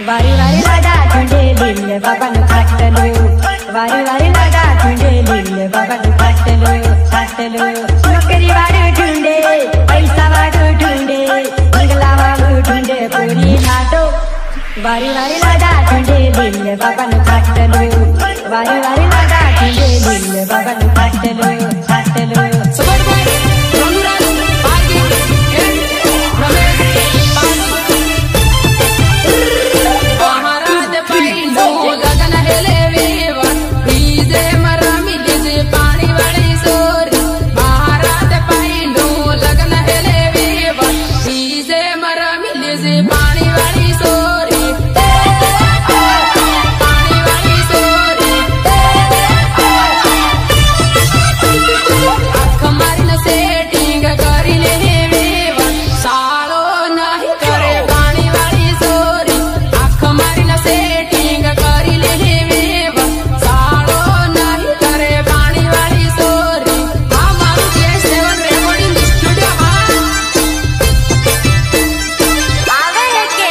वारी वारी लगा ठुंडे दिल बाबा नु काटलो वारी वारी लगा ठुंडे दिल बाबा नु काटलो नौकरी वाड़ू ठुंडे पैसा वाड़ू ठुंडे मंगला वाड़ू ठुंडे पूरी नाटो वारी वारी लगा ठुंडे दिल बाबा नु काटलो वारी वारी लगा ठुंडे दिल बाबा नु काटलो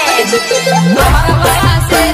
हमारा बड़ा से